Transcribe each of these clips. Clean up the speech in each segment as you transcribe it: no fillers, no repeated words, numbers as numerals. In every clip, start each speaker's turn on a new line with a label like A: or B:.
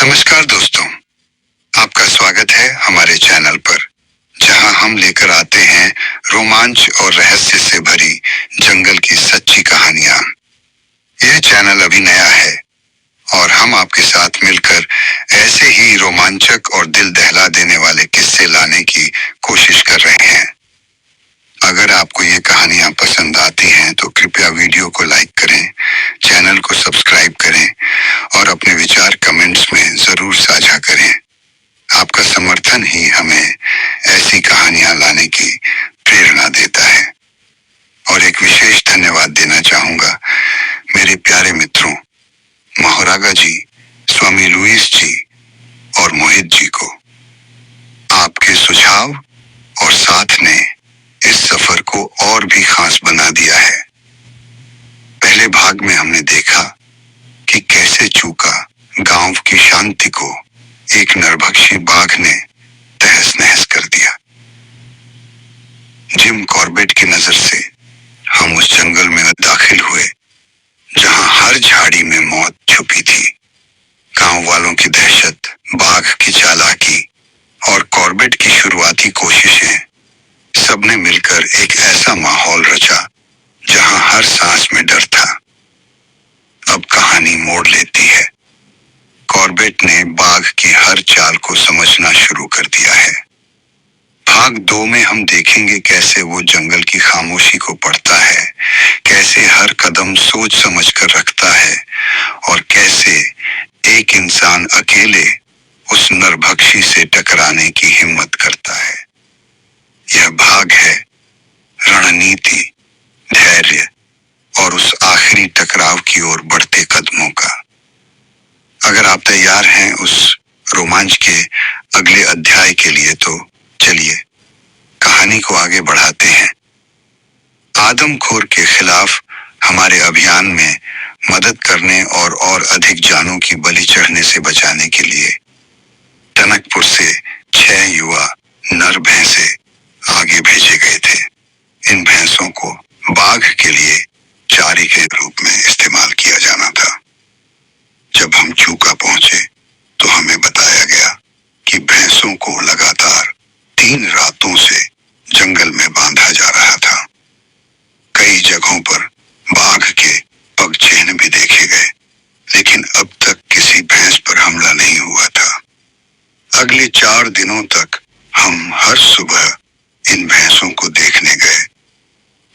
A: नमस्कार दोस्तों, आपका स्वागत है हमारे चैनल पर, जहां हम लेकर आते हैं रोमांच और रहस्य से भरी जंगल की सच्ची कहानियां। यह चैनल अभी नया है और हम आपके साथ मिलकर ऐसे ही रोमांचक और दिल दहला देने वाले किस्से लाने की कोशिश कर रहे हैं। अगर आपको ये कहानियां पसंद आती हैं तो कृपया वीडियो को लाइक करें, चैनल को सब्सक्राइब करें और अपने विचार कमेंट्स में जरूर साझा करें। आपका समर्थन ही हमें ऐसी कहानियां लाने की प्रेरणा देता है। और एक विशेष धन्यवाद देना चाहूंगा मेरे प्यारे मित्रों मोहरागा जी, स्वामी लुइस जी और मोहित जी को। आपके सुझाव और साथ ने इस सफर को और भी खास बना दिया है। पहले भाग में हमने देखा कि कैसे चूका गांव की शांति को एक नरभक्षी बाघ ने तहस नहस कर दिया। जिम कॉर्बेट की नजर से हम उस जंगल में दाखिल हुए जहां हर झाड़ी में मौत छुपी थी। गांव वालों की दहशत, बाघ की चालाकी और कॉर्बेट की शुरुआती कोशिशें, सबने मिलकर एक ऐसा माहौल रचा जहां हर सांस में डर था। अब कहानी मोड़ लेती है। कॉर्बेट ने बाघ की हर चाल को समझना शुरू कर दिया है। भाग 2 में हम देखेंगे कैसे वो जंगल की खामोशी को पढ़ता है, कैसे हर कदम सोच समझ कर रखता है और कैसे एक इंसान अकेले उस नरभक्षी से टकराने की हिम्मत करता है। यह भाग है रणनीति, धैर्य और उस आखिरी टकराव की ओर बढ़ते कदमों का। अगर आप तैयार हैं उस रोमांच के अगले अध्याय के लिए तो चलिए कहानी को आगे बढ़ाते हैं। आदमखोर के खिलाफ हमारे अभियान में मदद करने और अधिक जानों की बलि चढ़ने से बचाने के लिए टनकपुर से 6 युवा नर भैंसे आगे भेजे गए थे। इन भैंसों को बाघ के लिए चारे के रूप में इस्तेमाल किया जाना था। जब हम चूका पहुंचे तो हमें बताया गया कि भैंसों को लगातार 3 रातों से जंगल में बांधा जा रहा था। कई जगहों पर बाघ के पग चिन्ह भी देखे गए, लेकिन अब तक किसी भैंस पर हमला नहीं हुआ था। अगले 4 दिनों तक हम हर सुबह इन भैंसों को देखने गए।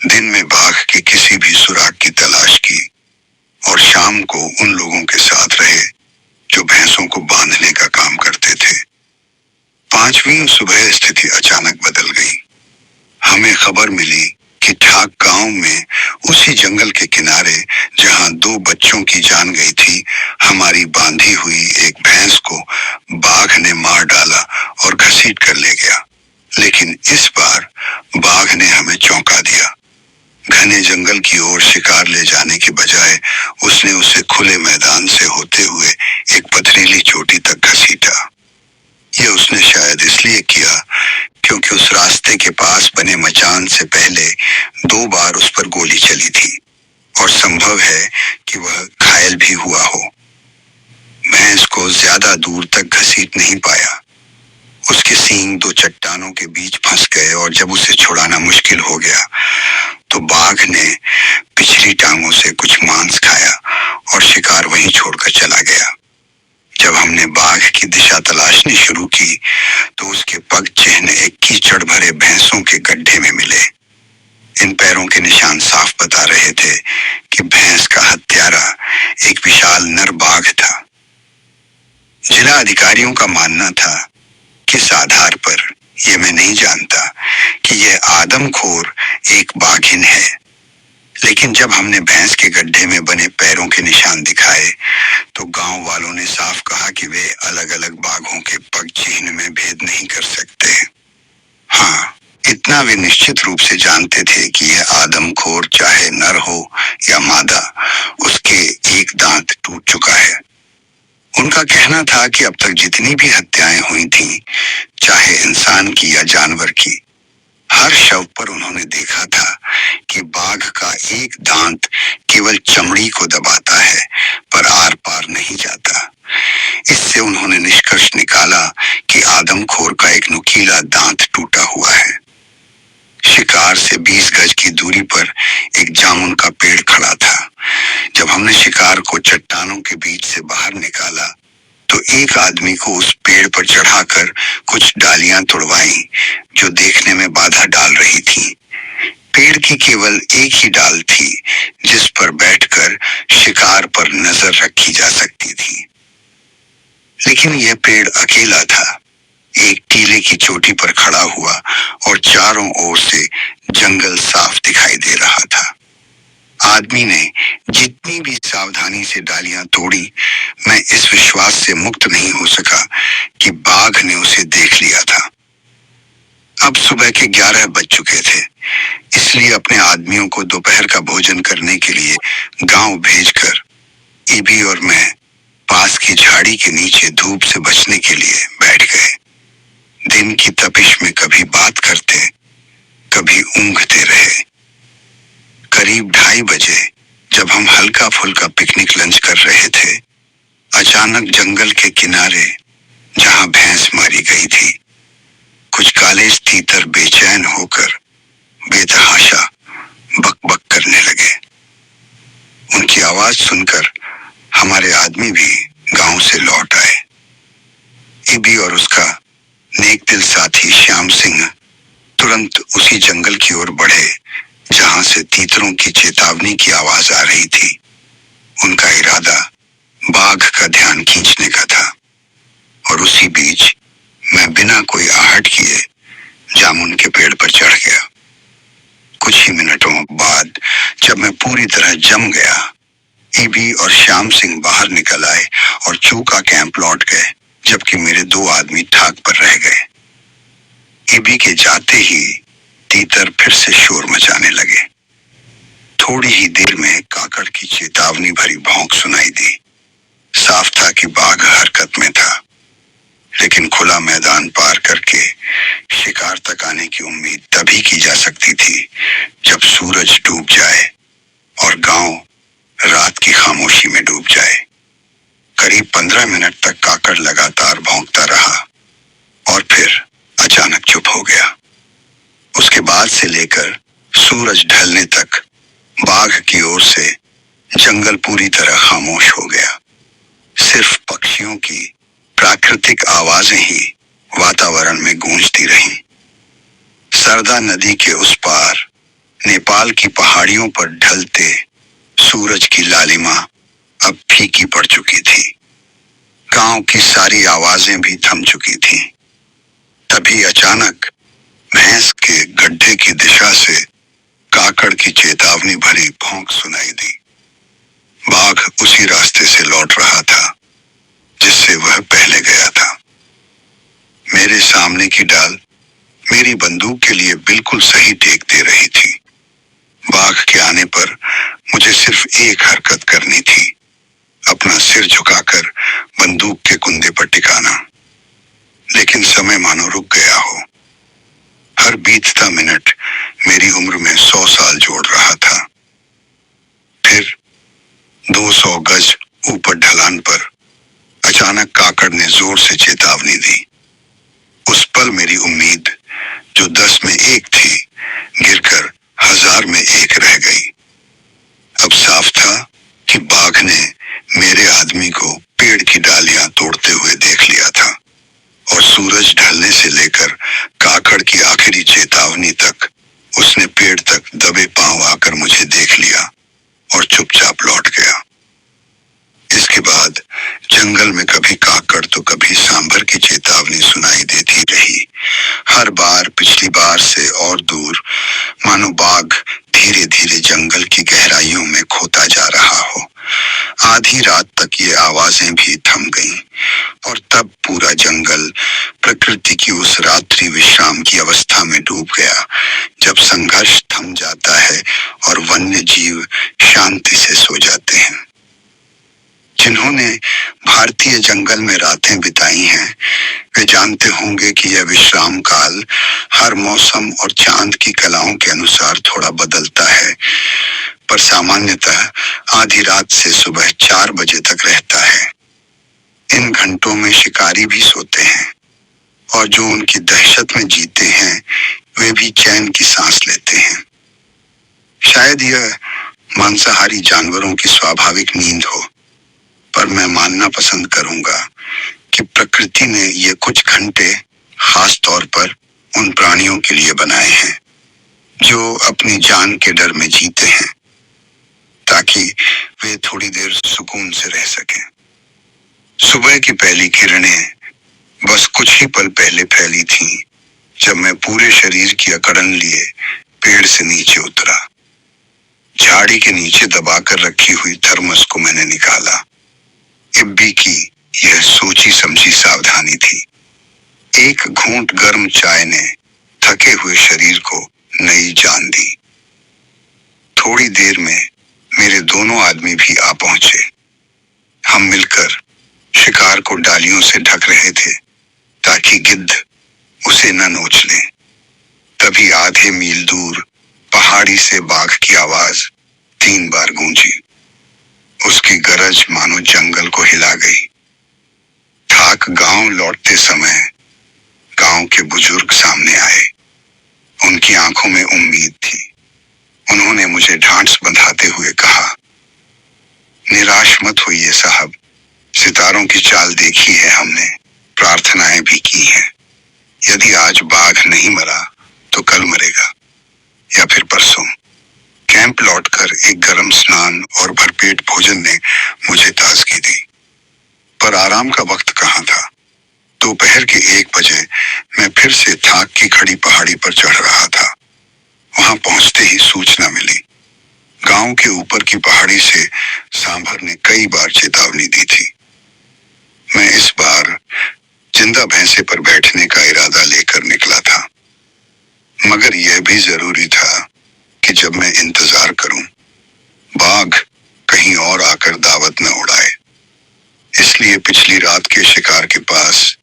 A: दिन में बाघ के किसी भी सुराग की तलाश की और शाम को उन लोगों के साथ रहे जो भैंसों को बांधने का काम करते थे। 5वीं सुबह स्थिति अचानक बदल गई। हमें खबर मिली कि ठाक गांव में उसी जंगल के किनारे जहां 2 बच्चों की जान गई थी, हमारी बांधी हुई एक भैंस को बाघ ने मार डाला और घसीट कर ले गया। लेकिन इस बार बाघ ने हमें चौंका दिया। घने जंगल की ओर शिकार ले जाने के बजाय उसने उसे खुले मैदान से होते हुए एक पथरीली चोटी तक घसीटा। यह उसने शायद इसलिए किया क्योंकि उस रास्ते के पास बने मचान से पहले 2 बार उस पर गोली चली थी और संभव है कि वह घायल भी हुआ हो। भैंस को ज्यादा दूर तक घसीट नहीं पाया। उसके सींग 2 चट्टानों के बीच फंस गए और जब उसे छुड़ाना मुश्किल हो गया तो बाघ ने पिछली टांगों से कुछ मांस खाया और शिकार वहीं छोड़कर चला गया। जब हमने बाघ की दिशा तलाशनी शुरू की तो उसके पग चिन्ह एक कीचड़ भरे भैंसों के गड्ढे में मिले। इन पैरों के निशान साफ बता रहे थे कि भैंस का हत्यारा एक विशाल नर बाघ था। जिला अधिकारियों का मानना था, किस आधार पर यह मैं नहीं जानता, कि यह आदमखोर एक बाघिन है। लेकिन जब हमने भैंस के गड्ढे में बने पैरों के निशान दिखाए तो गांव वालों ने साफ कहा कि वे अलग अलग बाघों के पग चिन्ह में भेद नहीं कर सकते। हाँ, इतना वे निश्चित रूप से जानते थे कि यह आदमखोर चाहे नर हो या मादा, उसके एक दांत टूट चुका है। उनका कहना था कि अब तक जितनी भी हत्याएं हुई थीं, चाहे इंसान की या जानवर की, हर शव पर उन्होंने देखा था कि बाघ का एक दांत केवल चमड़ी को दबाता है, पर आर पार नहीं जाता। इससे उन्होंने निष्कर्ष निकाला कि आदमखोर का एक नुकीला दांत टूटा हुआ है। शिकार से 20 गज की दूरी पर एक जामुन का पेड़ खड़ा था। जब हमने शिकार को चट्टानों के बीच से बाहर निकाला तो एक आदमी को उस पेड़ पर चढ़ाकर कुछ डालियां तुड़वाई जो देखने में बाधा डाल रही थी। पेड़ की केवल एक ही डाल थी जिस पर बैठकर शिकार पर नजर रखी जा सकती थी, लेकिन यह पेड़ अकेला था, एक टीले की चोटी पर खड़ा हुआ और चारों ओर से जंगल साफ दिखाई दे रहा था। आदमी ने जितनी भी सावधानी से डालियां तोड़ी, मैं इस विश्वास से मुक्त नहीं हो सका कि बाघ ने उसे देख लिया था। अब सुबह के 11 बज चुके थे, इसलिए अपने आदमियों को दोपहर का भोजन करने के लिए गांव भेजकर ईबी और मैं पास की झाड़ी के नीचे धूप से बचने के लिए बैठ गए। दिन की तपिश में कभी बात करते, कभी ऊँघते रहे। करीब 2:30 बजे जब हम हल्का फुल्का पिकनिक लंच कर रहे थे, अचानक जंगल के किनारे जहां भैंस मारी गई थी, कुछ काले तीतर बेचैन होकर बेतहाशा बक बक करने लगे। उनकी आवाज सुनकर हमारे आदमी भी गांव से लौट आए। ईबी और उसका नेक दिल साथी श्याम सिंह तुरंत उसी जंगल की ओर बढ़े जहां से तीतरों की चेतावनी की आवाज आ रही थी। उनका इरादा बाघ का ध्यान खींचने का था और उसी बीच मैं बिना कोई आहट किए जामुन के पेड़ पर चढ़ गया। कुछ ही मिनटों बाद जब मैं पूरी तरह जम गया, ईबी और श्याम सिंह बाहर निकल आए और चूका कैंप लौट गए, जबकि मेरे 2 आदमी ठाक पर रह गए। ईबी के जाते ही तीतर फिर से शोर मचाने लगे। थोड़ी ही देर में काकड़ की चेतावनी भरी भौंक सुनाई दी। साफ था कि बाघ हरकत में था, लेकिन खुला मैदान पार करके शिकार तक आने की उम्मीद तभी की जा सकती थी जब सूरज डूब जाए और गांव रात की खामोशी में डूब जाए। करीब 15 मिनट तक काकड़ लगातार भौंकता रहा और फिर अचानक चुप हो गया। उसके बाद से लेकर सूरज ढलने तक बाघ की ओर से जंगल पूरी तरह खामोश हो गया। सिर्फ पक्षियों की प्राकृतिक आवाजें ही वातावरण में गूंजती रहीं। सरदा नदी के उस पार नेपाल की पहाड़ियों पर ढलते सूरज की लालिमा अब फीकी पड़ चुकी थी। गांव की सारी आवाजें भी थम चुकी थीं। तभी अचानक भैंस के गड्ढे की दिशा से काकड़ की चेतावनी भरी भौंक सुनाई दी। बाघ उसी रास्ते से लौट रहा था जिससे वह पहले गया था। मेरे सामने की डाल मेरी बंदूक के लिए बिल्कुल सही टेक दे रही थी। बाघ के आने पर मुझे सिर्फ एक हरकत करनी थी, अपना सिर झुकाकर बंदूक के कुंदे पर टिकाना। लेकिन समय मानो रुक गया हो। हर बीतता मिनट मेरी उम्र में 100 साल जोड़ रहा था। फिर 200 गज ऊपर ढलान पर अचानक काकड़ ने जोर से चेतावनी दी। उस पल मेरी उम्मीद जो 10 में 1 थी, गिरकर 1000 में 1 रह गई। अब साफ था कि बाघ ने मेरे आदमी को पेड़ की डालियां तोड़ते हुए देख लिया था और सूरज ढलने से लेकर काकड़ की आखिरी चेतावनी तक उसने पेड़ तक दबे पांव आकर मुझे देख लिया और चुपचाप लौट गया। इसके बाद जंगल में कभी काकड़ तो कभी सांभर की चेतावनी सुनाई देती रही। हर बार पिछली बार से और दूर, मानो बाघ धीरे धीरे जंगल की गहराइयों में खोता जा रहा हो। आधी रात तक ये आवाजें भी थम गईं और तब पूरा जंगल प्रकृति की उस रात्रि विश्राम की अवस्था में डूब गया, जब संघर्ष थम जाता है और वन्य जीव शांति से सो जाते हैं। जिन्होंने भारतीय जंगल में रातें बिताई हैं, वे जानते होंगे कि यह विश्राम काल हर मौसम और चांद की कलाओं के अनुसार थोड़ा बदलता है, पर सामान्यतः आधी रात से सुबह 4 बजे तक रहता है। इन घंटों रातों में शिकारी भी सोते हैं, और जो उनकी दहशत में जीते हैं वे भी चैन की सांस लेते हैं। शायद यह मांसाहारी जानवरों की स्वाभाविक नींद हो, पर मैं मानना पसंद करूंगा कि प्रकृति ने ये कुछ घंटे खास तौर पर उन प्राणियों के लिए बनाए हैं जो अपनी जान के डर में जीते हैं, ताकि वे थोड़ी देर सुकून से रह सकें। सुबह की पहली किरणें बस कुछ ही पल पहले फैली थीं, जब मैं पूरे शरीर की अकड़न लिए पेड़ से नीचे उतरा। झाड़ी के नीचे दबाकर रखी हुई थर्मस को मैंने निकाला। इब्बी की यह सोची समझी सावधानी थी। एक घूंट गर्म चाय ने थके हुए शरीर को नई जान दी। थोड़ी देर में मेरे दोनों आदमी भी आ पहुंचे। हम मिलकर शिकार को डालियों से ढक रहे थे ताकि गिद्ध उसे न नोच ले। तभी आधे मील दूर पहाड़ी से बाघ की आवाज 3 बार गूंजी। उसकी गरज मानो जंगल को हिला गई। थाक गांव लौटते समय गांव के बुजुर्ग सामने आए। उनकी आंखों में उम्मीद थी। उन्होंने मुझे ढांढस बंधाते हुए कहा, निराश मत होइए साहब, सितारों की चाल देखी है हमने, प्रार्थनाएं भी की हैं। यदि आज बाघ नहीं मरा तो कल मरेगा, या फिर परसों। कैंप लौटकर एक गर्म स्नान और भरपेट भोजन ने मुझे ताजगी दी, पर आराम का वक्त कहाँ था। दोपहर के 1 बजे मैं फिर से थाक की खड़ी पहाड़ी पर चढ़ रहा था। वहां पहुंचते ही सूचना मिली। गांव के ऊपर की पहाड़ी से सांभर ने कई बार चेतावनी दी थी। मैं इस बार जिंदा भैंसे पर बैठने का इरादा लेकर निकला था, मगर यह भी जरूरी था कि जब मैं इंतजार करूं, बाघ कहीं और आकर दावत न उड़ाए। इसलिए पिछली रात के शिकार के पास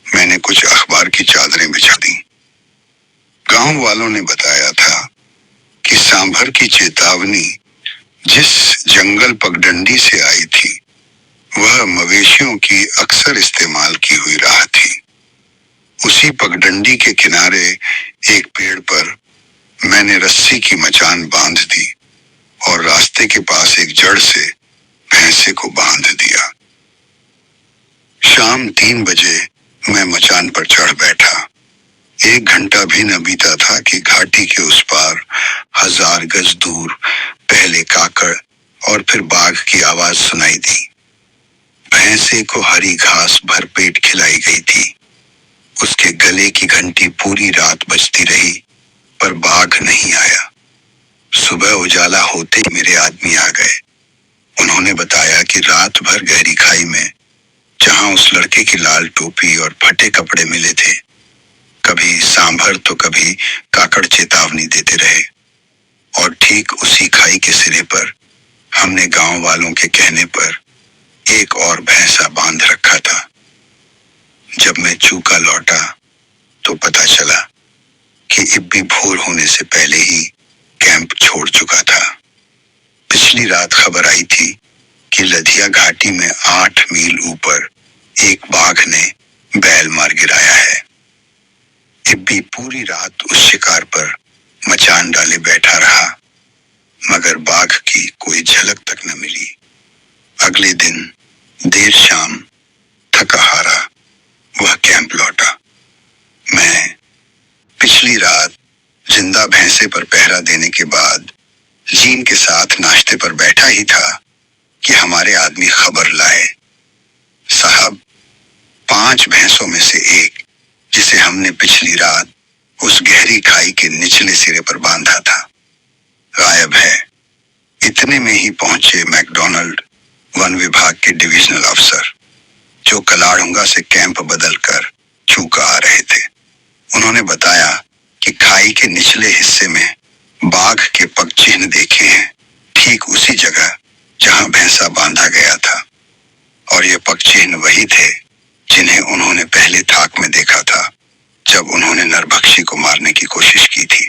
A: मैंने कुछ अखबार की चादरें बिछा दी। गांव वालों ने बताया था कि सांभर की चेतावनी जिस जंगल पगडंडी से आई थी, वह मवेशियों की अक्सर इस्तेमाल की हुई राह थी। उसी पगडंडी के किनारे एक पेड़ पर मैंने रस्सी की मचान बांध दी और रास्ते के पास एक जड़ से भैंसे को बांध दिया। शाम 3 बजे मैं मचान पर चढ़ बैठा। 1 घंटा भी न बीता था कि घाटी के उस पार 1000 गज दूर पहले काकड़ और फिर बाघ की आवाज सुनाई दी। भैंसे को हरी घास भरपेट खिलाई गई थी। उसके गले की घंटी पूरी रात बजती रही, पर बाघ नहीं आया। सुबह उजाला होते ही मेरे आदमी आ गए। उन्होंने बताया कि रात भर गहरी खाई में, जहां उस लड़के की लाल टोपी और फटे कपड़े मिले थे, कभी सांभर तो कभी काकड़ चेतावनी देते रहे। और ठीक उसी खाई के सिरे पर हमने गांव वालों के कहने पर एक और भैंसा बांध रखा था। जब मैं चूका लौटा तो पता चला कि इब्बी भोर होने से पहले ही कैंप छोड़ चुका था। पिछली रात खबर आई थी कि लधिया घाटी में 8 मील ऊपर एक बाघ ने बैल मार गिराया है। इब्बी पूरी रात उस शिकार पर मचान डाले बैठा रहा, मगर बाघ की कोई झलक तक न मिली। अगले दिन देर शाम थका हारा वह कैंप लौटा। मैं पिछली रात जिंदा भैंसे पर पहरा देने के बाद जीन के साथ नाश्ते पर बैठा ही था कि हमारे आदमी खबर लाए, साहब 5 भैंसों में से एक, जिसे हमने पिछली रात उस गहरी खाई के निचले सिरे पर बांधा था, गायब है। इतने में ही पहुंचे मैकडॉनल्ड वन विभाग के डिविजनल अफसर, जो कलाड़ूंगा से कैंप बदलकर चूका आ रहे थे। उन्होंने बताया कि खाई के निचले हिस्से में बाघ के पग चिन्ह देखे हैं, ठीक उसी जगह जहां भैंसा बांधा गया था। और ये पग चिन्ह वही थे जिन्हें उन्होंने पहले थाक में देखा था, जब उन्होंने नरभक्षी को मारने की कोशिश की थी।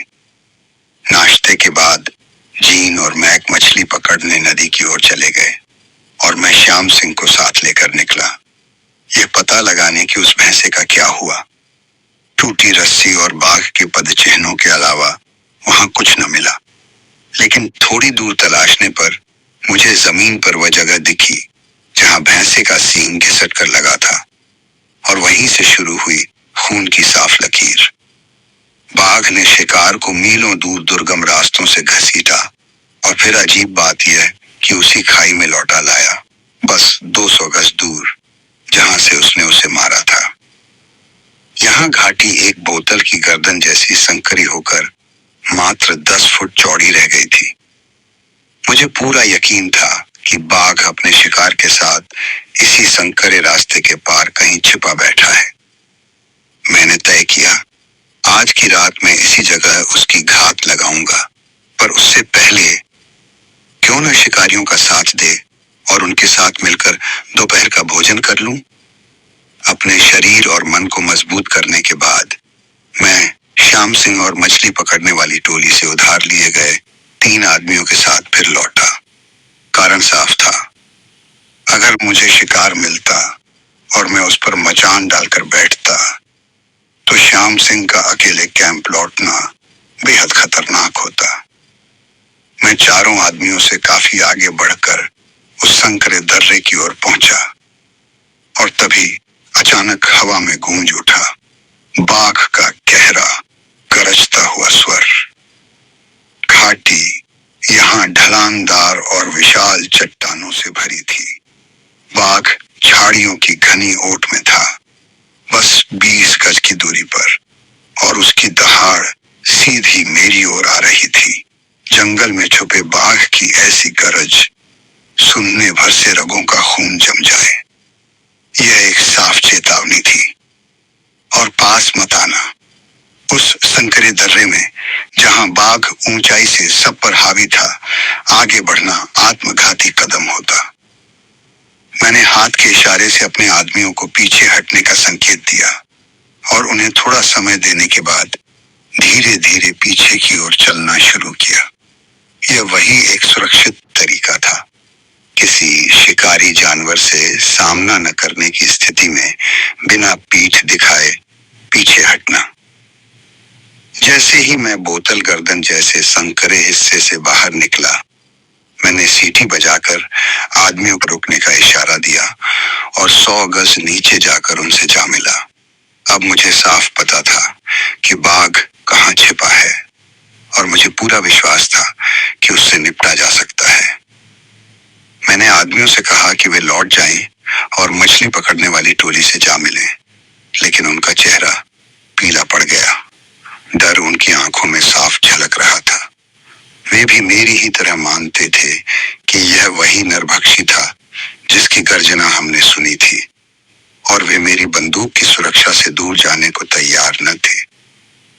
A: नाश्ते के बाद जीन और मैक मछली पकड़ने नदी की ओर चले गए और मैं श्याम सिंह को साथ लेकर निकला। मुझे पता लगाने कि उस भैंसे का क्या हुआ। टूटी रस्सी और बाघ के पदचिह्नों के अलावा वहां कुछ न मिला, लेकिन थोड़ी दूर तलाशने पर मुझे जमीन पर वह जगह दिखी जहां भैंसे का सींग घिसट कर लगा था, और वहीं से शुरू हुई खून की साफ लकीर। बाघ ने शिकार को मीलों दूर दुर्गम रास्तों से घसीटा और फिर अजीब बात यह कि उसी खाई में लौटा लाया, बस 200 गज दूर, जहां से उसने उसे मारा था। यहाँ घाटी एक बोतल की गर्दन जैसी संकरी होकर मात्र 10 फुट चौड़ी रह गई थी। मुझे पूरा यकीन था कि बाघ अपने शिकार के साथ इसी संकरे रास्ते के पार कहीं छिपा बैठा है। मैंने तय किया, आज की रात में इसी जगह उसकी घात लगाऊंगा, पर उससे पहले क्यों न शिकारियों का साथ दे और उनके साथ मिलकर दोपहर का भोजन कर लूं। अपने शरीर और मन को मजबूत करने के बाद मैं श्याम सिंह और मछली पकड़ने वाली टोली से उधार लिए गए 3 आदमियों के साथ फिर लौटा। कारण साफ था, अगर मुझे शिकार मिलता और मैं उस पर मचान डालकर बैठता तो श्याम सिंह का अकेले कैंप लौटना बेहद खतरनाक होता। मैं 4 आदमियों से काफी आगे बढ़कर उस संकरे दर्रे की ओर पहुंचा, और तभी अचानक हवा में गूंज उठा बाघ का गहरा गरजता हुआ स्वर। घाटी यहाँ ढलानदार और विशाल चट्टानों से भरी थी। बाघ झाड़ियों की घनी ओट में था, बस 20 गज की दूरी पर, और उसकी दहाड़ सीधी मेरी ओर आ रही थी। जंगल में छुपे बाघ की ऐसी गरज सुनने भर से रगों का खून जम जाए। यह एक साफ चेतावनी थी, और पास मत आना। उस संकरे दर्रे में जहां बाघ ऊंचाई से सब पर हावी था, आगे बढ़ना आत्मघाती कदम होता। मैंने हाथ के इशारे से अपने आदमियों को पीछे हटने का संकेत दिया, और उन्हें थोड़ा समय देने के बाद धीरे धीरे पीछे की ओर चलना शुरू किया। यह वही एक सुरक्षित तरीका था, किसी शिकारी जानवर से सामना न करने की स्थिति में बिना पीठ दिखाए पीछे हटना। जैसे ही मैं बोतल गर्दन जैसे संकरे हिस्से से बाहर निकला, मैंने सीटी बजाकर आदमियों को रुकने का इशारा दिया और 100 गज नीचे जाकर उनसे जा मिला। अब मुझे साफ पता था कि बाघ कहाँ छिपा है, और मुझे पूरा विश्वास था कि उससे निपटा जा सकता है। मैंने आदमियों से कहा कि वे लौट जाएं और मछली पकड़ने वाली टोली से जा मिलें, लेकिन उनका चेहरा पीला पड़ गया। डर उनकी आंखों में साफ झलक रहा था। वे भी मेरी ही तरह मानते थे कि यह वही नरभक्षी था जिसकी गर्जना हमने सुनी थी, और वे मेरी बंदूक की सुरक्षा से दूर जाने को तैयार न थे।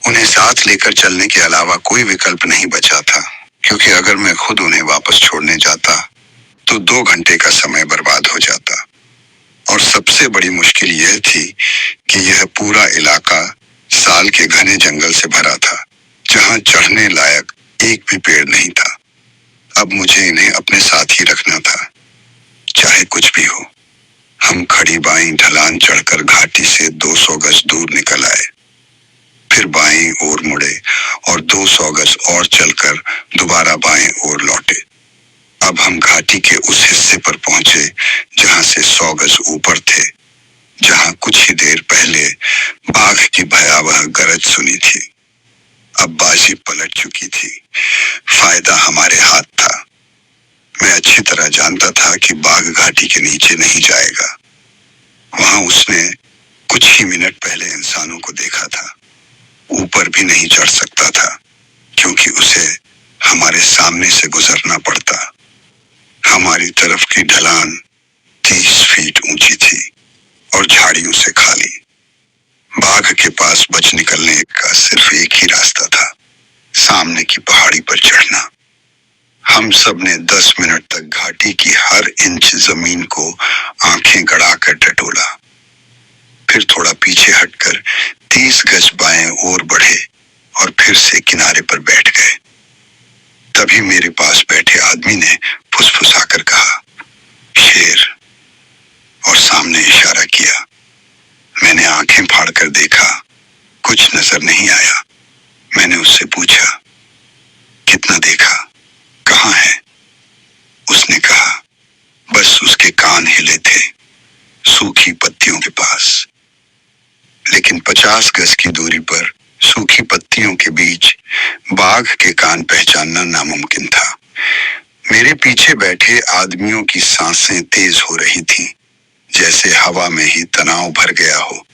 A: उन्हें साथ लेकर चलने के अलावा कोई विकल्प नहीं बचा था, क्योंकि अगर मैं खुद उन्हें वापस छोड़ने जाता तो 2 घंटे का समय बर्बाद हो जाता। और सबसे बड़ी मुश्किल यह थी कि यह पूरा इलाका साल के घने जंगल से भरा था, जहां चढ़ने लायक एक भी पेड़ नहीं था। अब मुझे इन्हें अपने साथ ही रखना था, चाहे कुछ भी हो। हम खड़ी बाईं ढलान चढ़कर घाटी से 200 गज दूर निकल आए, फिर बाईं ओर मुड़े और 200 गज और चलकर दोबारा बाएं ओर लौटे। अब हम घाटी के उस हिस्से पर पहुंचे जहां से 100 गज ऊपर थे, जहां कुछ ही देर पहले बाघ की भयावह गरज सुनी थी। अब बाजी पलट चुकी थी, फायदा हमारे हाथ था। मैं अच्छी तरह जानता था कि बाघ घाटी के नीचे नहीं जाएगा। वहां उसने कुछ ही मिनट पहले इंसानों को देखा था। ऊपर भी नहीं चढ़ सकता था, क्योंकि उसे हमारे सामने से गुजरना पड़ता। हमारी तरफ की ढलान 30 फीट ऊंची थी और झाड़ियों से खाली। बाघ के पास बच निकलने का सिर्फ एक ही रास्ता था, सामने की पहाड़ी पर चढ़ना। हम सब ने 10 मिनट तक घाटी की हर इंच जमीन को आंखें गड़ाकर टटोला, फिर थोड़ा पीछे हटकर 30 गज बाएं ओर बढ़े और फिर से किनारे पर बैठ गए। तभी मेरे पास बैठे आदमी ने फुसफुसाकर कहा, शेर, और सामने इशारा किया। मैंने आंखें फाड़कर देखा, कुछ नजर नहीं आया। मैंने उससे पूछा, कितना देखा, कहाँ है? उसने कहा, बस उसके कान हिले थे, सूखी पत्तियों के पास। लेकिन 50 गज की दूरी पर सूखी पत्तियों के बीच बाघ के कान पहचानना नामुमकिन था। मेरे पीछे बैठे आदमियों की सांसें तेज हो रही थीं, जैसे हवा में ही तनाव भर गया हो।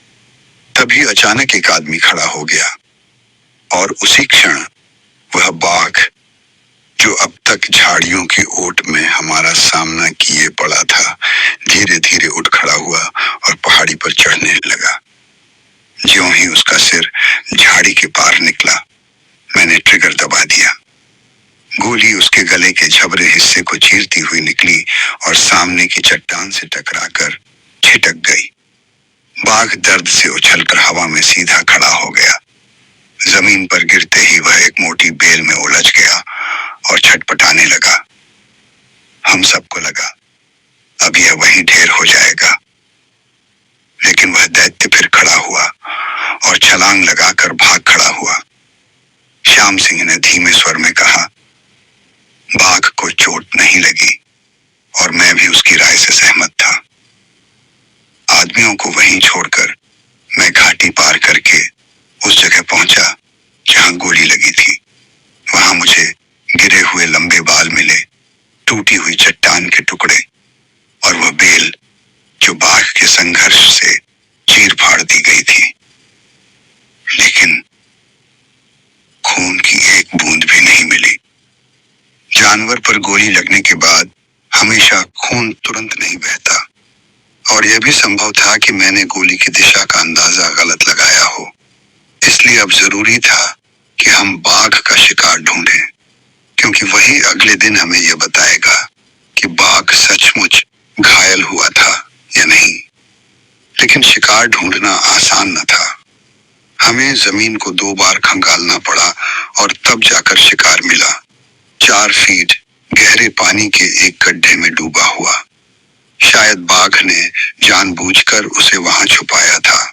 A: तभी अचानक एक आदमी खड़ा हो गया और उसी क्षण वह बाघ, जो अब तक झाड़ियों की ओट में हमारा सामना किए पड़ा था, धीरे धीरे उठ खड़ा हुआ और पहाड़ी पर चढ़ने लगा। ज्यों ही उसका सिर झाड़ी के पार निकला, मैंने ट्रिगर दबा दिया। गोली उसके गले के झबरे हिस्से को चीरती हुई निकली और सामने की चट्टान से टकराकर छिटक गई। बाघ दर्द से उछलकर हवा में सीधा खड़ा हो गया। जमीन पर गिरते ही वह एक मोटी बेल में उलझ गया और छटपटाने लगा। हम सबको लगा अब यह वहीं ढेर हो जाएगा, लेकिन वह दैत्य फिर खड़ा हुआ और छलांग लगाकर भाग खड़ा हुआ। श्याम सिंह ने धीमे स्वर में कहा, बाघ को चोट नहीं लगी, और मैं भी उसकी राय से सहमत था। आदमियों को वहीं छोड़कर मैं घाटी पार करके उस जगह पहुंचा जहां गोली लगी थी। वहां मुझे गिरे हुए लंबे बाल मिले, टूटी हुई चट्टान के टुकड़े और वह बेल जो बाघ के संघर्ष से चीर फाड़ दी गई थी। लेकिन खून की एक बूंद भी नहीं मिली। जानवर पर गोली लगने के बाद हमेशा खून तुरंत नहीं बहता, और यह भी संभव था कि मैंने गोली की दिशा का अंदाजा गलत लगाया हो। इसलिए अब जरूरी था कि हम बाघ का शिकार ढूंढें, क्योंकि वही अगले दिन हमें यह बताएगा कि बाघ सचमुच घायल हुआ था या नहीं। लेकिन शिकार ढूंढना आसान न था। हमें जमीन को 2 बार खंगालना पड़ा और तब जाकर शिकार मिला। 4 फीट गहरे पानी के एक गड्ढे में डूबा हुआ। शायद बाघ ने जानबूझकर उसे वहां छुपाया था,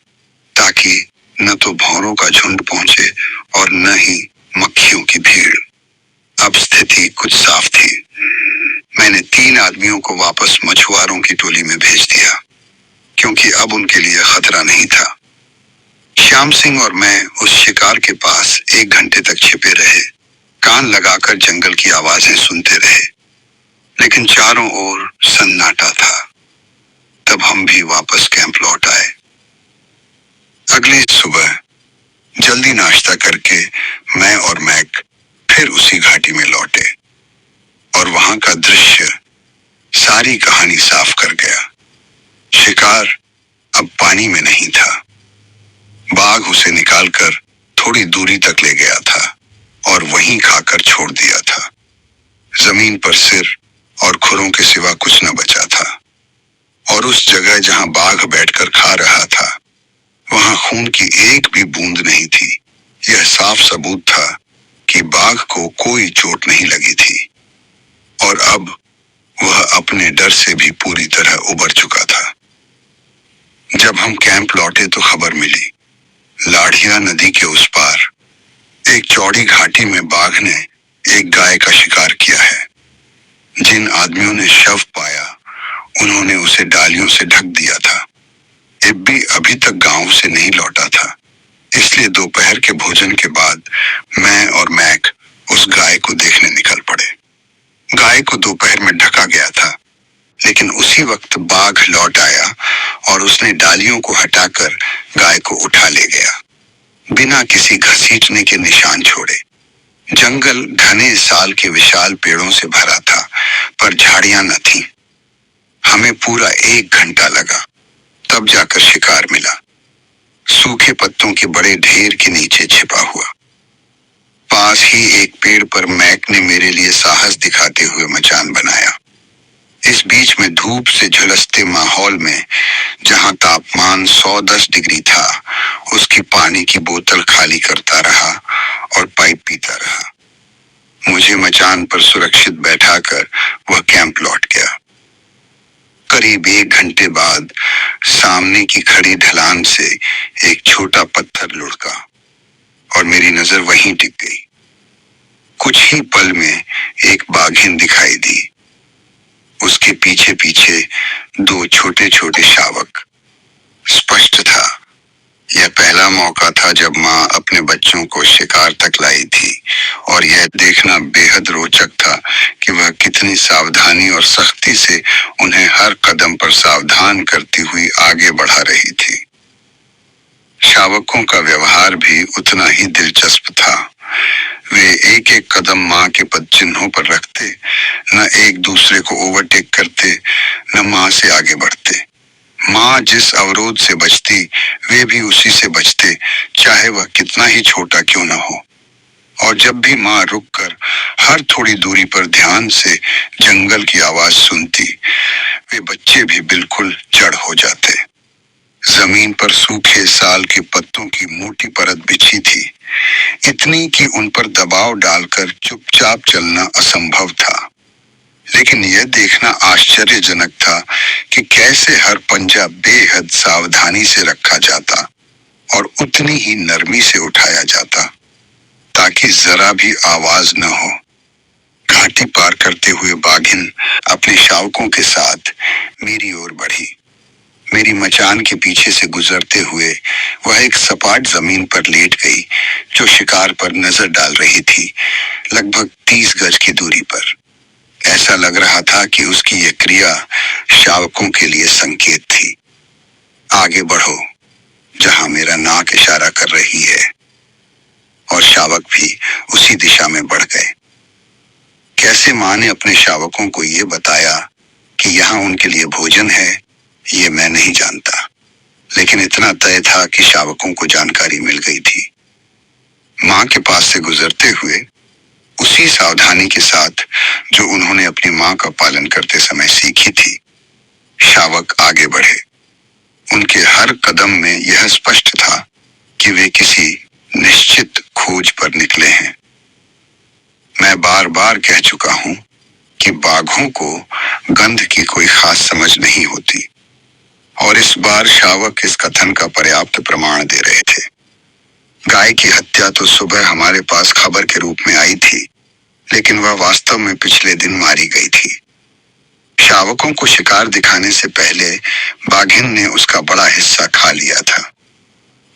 A: ताकि न तो भौरों का झुंड पहुंचे और न ही मक्खियों की भीड़। अब स्थिति कुछ साफ थी। मैंने 3 आदमियों को वापस मछुआरों की टोली में भेज दिया, क्योंकि अब उनके लिए खतरा नहीं था। श्याम सिंह और मैं उस शिकार के पास 1 घंटे तक छिपे रहे, कान लगाकर जंगल की आवाजें सुनते रहे। लेकिन चारों ओर सन्नाटा था। तब हम भी वापस कैंप लौट आए। अगली सुबह जल्दी नाश्ता करके मैं और मैक फिर उसी घाटी में लौटे, और वहां का दृश्य सारी कहानी साफ कर गया। शिकार अब पानी में नहीं था। बाघ उसे निकालकर थोड़ी दूरी तक ले गया था और वहीं खाकर छोड़ दिया था। जमीन पर सिर और खुरों के सिवा कुछ न बचा था, और उस जगह जहां बाघ बैठकर खा रहा था, वहां खून की एक भी बूंद नहीं थी। यह साफ सबूत था कि बाघ को कोई चोट नहीं लगी थी, और अब वह अपने डर से भी पूरी तरह उबर चुका था। जब हम कैंप लौटे तो खबर मिली, लाढ़िया नदी के उस पार एक चौड़ी घाटी में बाघ ने एक गाय का शिकार किया है। जिन आदमियों ने शव पाया, उन्होंने उसे डालियों से ढक दिया था। इब्बी अभी तक गांव से नहीं लौटा था, इसलिए दोपहर के भोजन के बाद मैं और मैक उस गाय को देखने निकल पड़े। गाय को दोपहर में ढका गया था, लेकिन उसी वक्त बाघ लौट आया और उसने डालियों को हटाकर गाय को उठा ले गया, बिना किसी घसीटने के निशान छोड़े। जंगल घने साल के विशाल पेड़ों से भरा था, पर झाड़ियां न थीं। हमें पूरा 1 घंटा लगा, तब जाकर शिकार मिला। सूखे पत्तों के बड़े ढेर के नीचे छिपा हुआ। पास ही एक पेड़ पर मैक ने मेरे लिए साहस दिखाते हुए मचान बनाया। इस बीच में धूप से झुलसते माहौल में, जहां तापमान 110 डिग्री था, उसकी पानी की बोतल खाली करता रहा और पाइप पीता रहा। मुझे मचान पर सुरक्षित बैठाकर वह कैंप लौट गया। करीब 1 घंटे बाद सामने की खड़ी ढलान से एक छोटा पत्थर लुढ़का और मेरी नजर वहीं टिक गई। कुछ ही पल में एक बाघिन दिखाई दी। उसके पीछे पीछे 2 छोटे छोटे शावक। स्पष्ट था, यह पहला मौका था जब माँ अपने बच्चों को शिकार तक लाई थी, और यह देखना बेहद रोचक था कि वह कितनी सावधानी और सख्ती से उन्हें हर कदम पर सावधान करती हुई आगे बढ़ा रही थी। शावकों का व्यवहार भी उतना ही दिलचस्प था। वे एक एक कदम माँ के पद चिन्हों पर रखते, न एक दूसरे को ओवरटेक करते, न माँ से आगे बढ़ते। माँ जिस अवरोध से बचती, वे भी उसी से बचते, चाहे वह कितना ही छोटा क्यों न हो। और जब भी माँ रुककर हर थोड़ी दूरी पर ध्यान से जंगल की आवाज सुनती, वे बच्चे भी बिल्कुल जड़ हो जाते। जमीन पर सूखे साल के पत्तों की मोटी परत बिछी थी, इतनी कि उन पर दबाव डालकर चुपचाप चलना असंभव था। लेकिन यह देखना आश्चर्यजनक था कि कैसे हर पंजा बेहद सावधानी से रखा जाता और उतनी ही नरमी से उठाया जाता, ताकि जरा भी आवाज न हो। घाटी पार करते हुए बाघिन अपने शावकों के साथ मेरी ओर बढ़ी। मेरी मचान के पीछे से गुजरते हुए वह एक सपाट जमीन पर लेट गई, जो शिकार पर नजर डाल रही थी, लगभग 30 गज की दूरी पर। ऐसा लग रहा था कि उसकी यह क्रिया शावकों के लिए संकेत थी, आगे बढ़ो, जहां मेरा नाक इशारा कर रही है। और शावक भी उसी दिशा में बढ़ गए। कैसे माँ ने अपने शावकों को यह बताया कि यहाँ उनके लिए भोजन है, ये मैं नहीं जानता, लेकिन इतना तय था कि शावकों को जानकारी मिल गई थी। माँ के पास से गुजरते हुए उसी सावधानी के साथ जो उन्होंने अपनी माँ का पालन करते समय सीखी थी, शावक आगे बढ़े। उनके हर कदम में यह स्पष्ट था कि वे किसी निश्चित खोज पर निकले हैं। मैं बार बार कह चुका हूं कि बाघों को गंध की कोई खास समझ नहीं होती, और इस बार शावक इस कथन का पर्याप्त प्रमाण दे रहे थे। गाय की हत्या तो सुबह हमारे पास खबर के रूप में आई थी, लेकिन वह वास्तव में पिछले दिन मारी गई थी। शावकों को शिकार दिखाने से पहले बाघिन ने उसका बड़ा हिस्सा खा लिया था।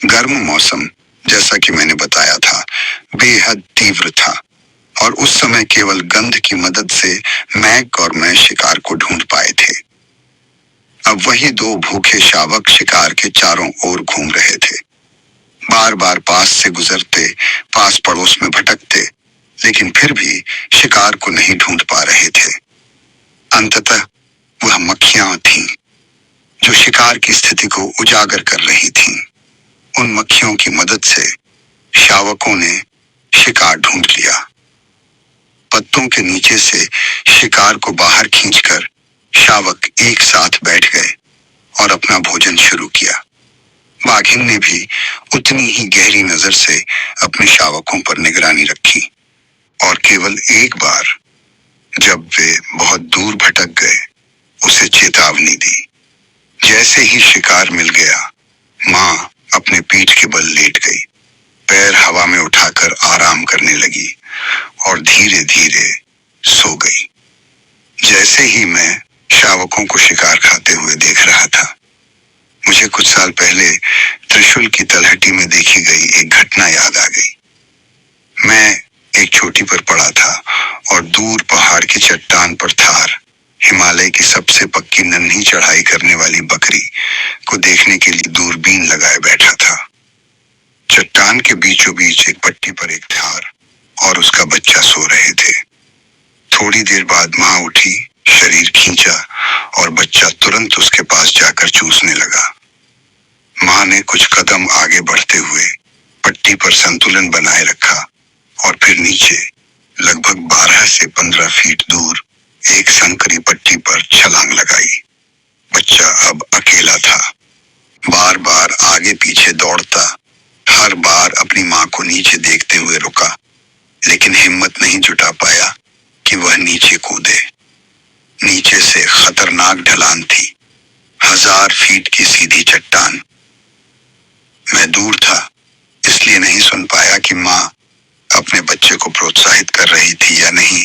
A: गर्म मौसम, जैसा कि मैंने बताया था, बेहद तीव्र था, और उस समय केवल गंध की मदद से मैक और मैं शिकार को ढूंढ पाए थे। अब वही 2 भूखे शावक शिकार के चारों ओर घूम रहे थे, बार बार पास से गुजरते, पास पड़ोस में भटकते, लेकिन फिर भी शिकार को नहीं ढूंढ पा रहे थे। अंततः वह मक्खियां थीं, जो शिकार की स्थिति को उजागर कर रही थीं। उन मक्खियों की मदद से शावकों ने शिकार ढूंढ लिया। पत्तों के नीचे से शिकार को बाहर खींचकर शावक एक साथ बैठ गए और अपना भोजन शुरू किया। बाघिन ने भी उतनी ही गहरी नजर से अपने शावकों पर निगरानी रखी, और केवल एक बार, जब वे बहुत दूर भटक गए, उसे चेतावनी दी। जैसे ही शिकार मिल गया, माँ अपने पीठ के बल लेट गई, पैर हवा में उठाकर आराम करने लगी और धीरे धीरे सो गई। जैसे ही मैं शावकों को शिकार खाते हुए देख रहा था, मुझे कुछ साल पहले त्रिशूल की तलहटी में देखी गई एक घटना याद आ गई। मैं एक चोटी पर पड़ा था और दूर पहाड़ की चट्टान पर थार, हिमालय की सबसे पक्की नन्ही चढ़ाई करने वाली बकरी को देखने के लिए दूरबीन लगाए बैठा था। चट्टान के बीचों बीच एक पट्टी पर एक थार और उसका बच्चा सो रहे थे। थोड़ी देर बाद माँ उठी, शरीर खींचा और बच्चा तुरंत उसके पास जाकर चूसने लगा। माँ ने कुछ कदम आगे बढ़ते हुए पट्टी पर संतुलन बनाए रखा और फिर नीचे लगभग 12 से 15 फीट दूर एक संकरी पट्टी पर छलांग लगाई। बच्चा अब अकेला था, बार बार आगे पीछे दौड़ता, हर बार अपनी माँ को नीचे देखते हुए रुका, लेकिन हिम्मत नहीं जुटा पाया कि वह नीचे कूदे। नीचे से खतरनाक ढलान थी, 1000 फीट की सीधी चट्टान। मैं दूर था, इसलिए नहीं सुन पाया कि माँ अपने बच्चे को प्रोत्साहित कर रही थी या नहीं,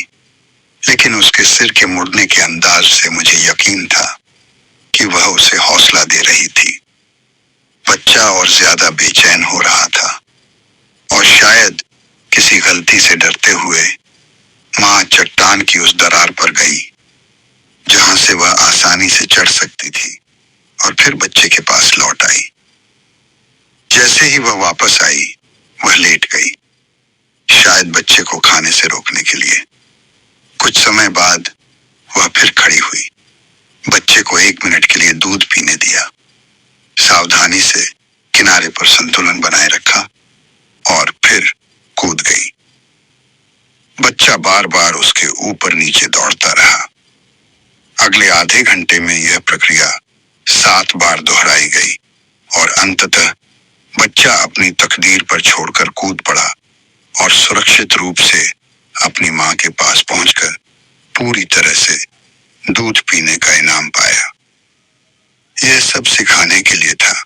A: लेकिन उसके सिर के मुड़ने के अंदाज से मुझे यकीन था कि वह उसे हौसला दे रही थी। बच्चा और ज्यादा बेचैन हो रहा था और शायद किसी गलती से डरते हुए माँ चट्टान की उस दरार पर गई जहां से वह आसानी से चढ़ सकती थी और फिर बच्चे के पास लौट आई। जैसे ही वह वापस आई, वह लेट गई, शायद बच्चे को खाने से रोकने के लिए। कुछ समय बाद वह फिर खड़ी हुई, बच्चे को 1 मिनट के लिए दूध पीने दिया, सावधानी से किनारे पर संतुलन बनाए रखा और फिर कूद गई। बच्चा बार बार उसके ऊपर नीचे दौड़ता रहा। अगले आधे घंटे में यह प्रक्रिया 7 बार दोहराई गई और अंततः बच्चा अपनी तकदीर पर छोड़कर कूद पड़ा और सुरक्षित रूप से अपनी मां के पास पहुंचकर पूरी तरह से दूध पीने का इनाम पाया। यह सब सिखाने के लिए था,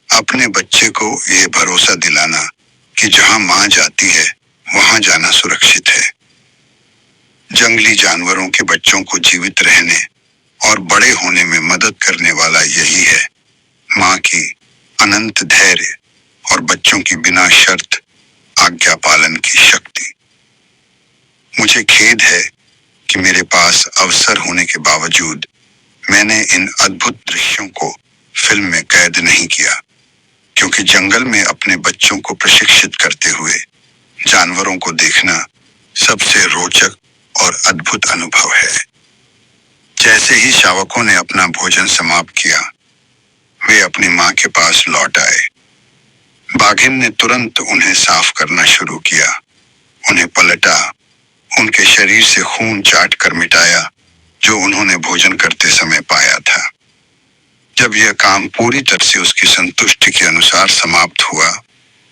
A: अपने बच्चे को यह भरोसा दिलाना कि जहां मां जाती है वहां जाना सुरक्षित है। जंगली जानवरों के बच्चों को जीवित रहने और बड़े होने में मदद करने वाला यही है, मां की अनंत धैर्य और बच्चों की बिना शर्त आज्ञा पालन की शक्ति। मुझे खेद है कि मेरे पास अवसर होने के बावजूद मैंने इन अद्भुत दृश्यों को फिल्म में कैद नहीं किया, क्योंकि जंगल में अपने बच्चों को प्रशिक्षित करते हुए जानवरों को देखना सबसे रोचक और अद्भुत अनुभव है। जैसे ही शावकों ने अपना भोजन समाप्त किया, वे अपनी मां के पास लौट आए। बाघिन ने तुरंत उन्हें साफ करना शुरू किया, उन्हें पलटा, उनके शरीर से खून चाट कर मिटाया जो उन्होंने भोजन करते समय पाया था। जब यह काम पूरी तरह से उसकी संतुष्टि के अनुसार समाप्त हुआ,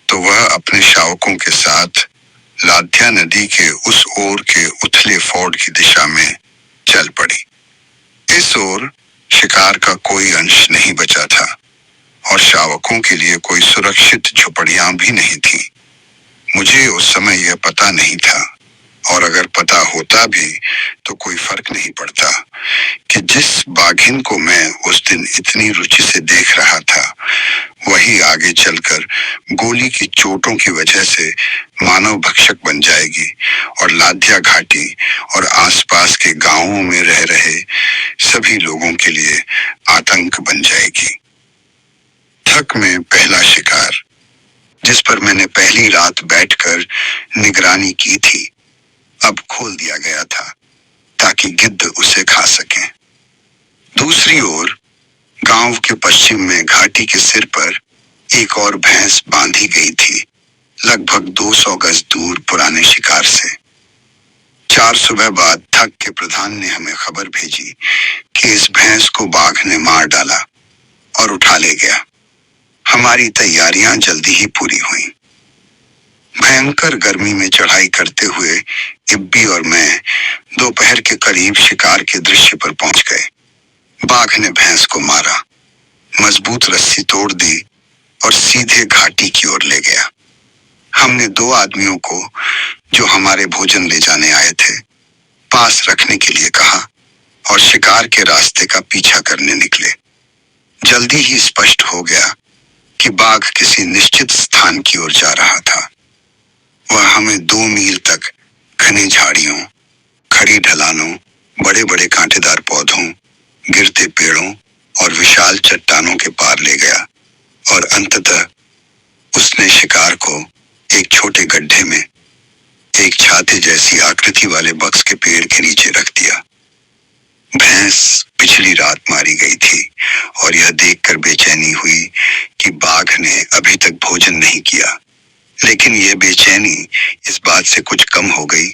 A: तो वह अपने शावकों के साथ लाध्या नदी के उस ओर के उथले फोर्ड की दिशा में चल पड़ी। इस ओर शिकार का कोई अंश नहीं बचा था और शावकों के लिए कोई सुरक्षित झुपड़ियां भी नहीं थी। मुझे उस समय यह पता नहीं था, और अगर पता होता भी तो कोई फर्क नहीं पड़ता कि जिस बाघिन को मैं उस दिन इतनी रुचि से देख रहा था, वही आगे चलकर गोली की चोटों की वजह से मानव भक्षक बन जाएगी और लाध्या घाटी और आसपास के गांवों में रह रहे सभी लोगों के लिए आतंक बन जाएगी। थक में पहला शिकार, जिस पर मैंने पहली रात बैठकर निगरानी की थी, अब खोल दिया गया था ताकि गिद्ध उसे खा सके। दूसरी ओर गांव के पश्चिम में घाटी के सिर पर एक और भैंस बांधी गई थी, लगभग 200 गज दूर पुराने शिकार से। 4 सुबह बाद थक के प्रधान ने हमें खबर भेजी कि इस भैंस को बाघ ने मार डाला और उठा ले गया। हमारी तैयारियां जल्दी ही पूरी हुई। भयंकर गर्मी में चढ़ाई करते हुए इब्बी और मैं दोपहर के करीब शिकार के दृश्य पर पहुंच गए। बाघ ने भैंस को मारा, मजबूत रस्सी तोड़ दी और सीधे घाटी की ओर ले गया। हमने 2 आदमियों को जो हमारे भोजन ले जाने आए थे पास रखने के लिए कहा और शिकार के रास्ते का पीछा करने निकले। जल्दी ही स्पष्ट हो गया कि बाघ किसी निश्चित स्थान की ओर जा रहा था। वह हमें 2 मील तक घनी झाड़ियों, खड़ी ढलानों, बड़े बड़े कांटेदार पौधों, गिरते पेड़ों और विशाल चट्टानों के पार ले गया और अंततः उसने शिकार को एक छोटे गड्ढे में एक छाते जैसी आकृति वाले बक्स के पेड़ के नीचे रख दिया। भैंस पिछली रात मारी गई थी और यह देखकर बेचैनी हुई कि बाघ ने अभी तक भोजन नहीं किया, लेकिन यह बेचैनी इस बात से कुछ कम हो गई